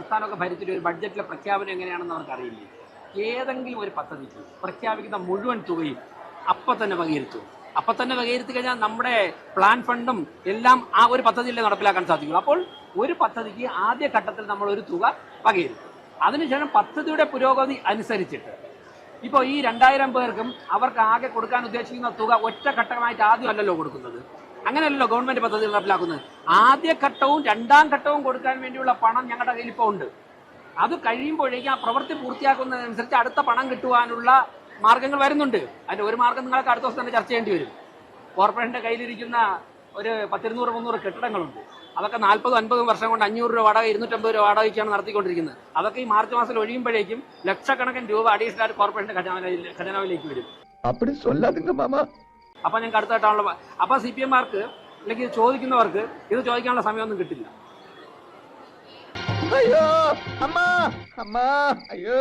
സംസ്ഥാനമൊക്കെ ഭരിച്ചിട്ട് ഒരു ബഡ്ജറ്റിലെ പ്രഖ്യാപനം എങ്ങനെയാണെന്ന് അവർക്കറിയില്ലേ? ഏതെങ്കിലും ഒരു പദ്ധതിക്ക് പ്രഖ്യാപിക്കുന്ന മുഴുവൻ തുകയും അപ്പം തന്നെ വകയിരുത്തും. അപ്പം തന്നെ വകയിരുത്തി കഴിഞ്ഞാൽ നമ്മുടെ പ്ലാൻ ഫണ്ടും എല്ലാം ആ ഒരു പദ്ധതിയിലേ നടപ്പിലാക്കാൻ സാധിക്കുള്ളൂ. അപ്പോൾ ഒരു പദ്ധതിക്ക് ആദ്യ ഘട്ടത്തിൽ നമ്മൾ ഒരു തുക വകയിരുത്തും. അതിനുശേഷം പദ്ധതിയുടെ പുരോഗതി അനുസരിച്ചിട്ട് ഇപ്പോൾ ഈ 2000 പേർക്കും അവർക്ക് ആകെ കൊടുക്കാൻ ഉദ്ദേശിക്കുന്ന തുക ഒറ്റഘട്ടമായിട്ട് ആദ്യമല്ലല്ലോ കൊടുക്കുന്നത്. അങ്ങനെയല്ലല്ലോ ഗവൺമെന്റ് പദ്ധതികൾ നടപ്പിലാക്കുന്നത്. ആദ്യഘട്ടവും രണ്ടാം ഘട്ടവും കൊടുക്കാൻ വേണ്ടിയുള്ള പണം ഞങ്ങളുടെ കയ്യിൽ ഇപ്പോൾ ഉണ്ട്. അത് കഴിയുമ്പോഴേക്കും ആ പ്രവൃത്തി പൂർത്തിയാക്കുന്നതനുസരിച്ച് അടുത്ത പണം കിട്ടുവാനുള്ള മാർഗങ്ങൾ വരുന്നുണ്ട്. അതിന്റെ ഒരു മാർഗം നിങ്ങൾക്ക് അടുത്ത ദിവസം തന്നെ ചർച്ച ചെയ്യേണ്ടി വരും. കോർപ്പറേഷന്റെ കയ്യിലിരിക്കുന്ന ഒരു 200-300 കെട്ടിടങ്ങളുണ്ട്. അതൊക്കെ 40-50 വർഷം കൊണ്ട് 500 രൂപ വാടക, 250 രൂപ വാടകയ്ക്കാണ് നടത്തിക്കൊണ്ടിരിക്കുന്നത്. അതൊക്കെ ഈ മാർച്ച് മാസത്തിൽ ഒഴിയുമ്പോഴേക്കും ലക്ഷക്കണക്കിന് രൂപ അഡീഷണൽ കോർപ്പറേഷന്റെ ഖജനാവിലേക്ക് വരും. അപ്പൊ ഞങ്ങൾക്ക് അടുത്ത ഘട്ടമാണല്ലോ. അപ്പൊ CPM-മാർക്ക് അല്ലെങ്കിൽ ചോദിക്കുന്നവർക്ക് ഇത് ചോദിക്കാനുള്ള സമയമൊന്നും കിട്ടില്ല. അയ്യോ അമ്മ അമ്മ അയ്യോ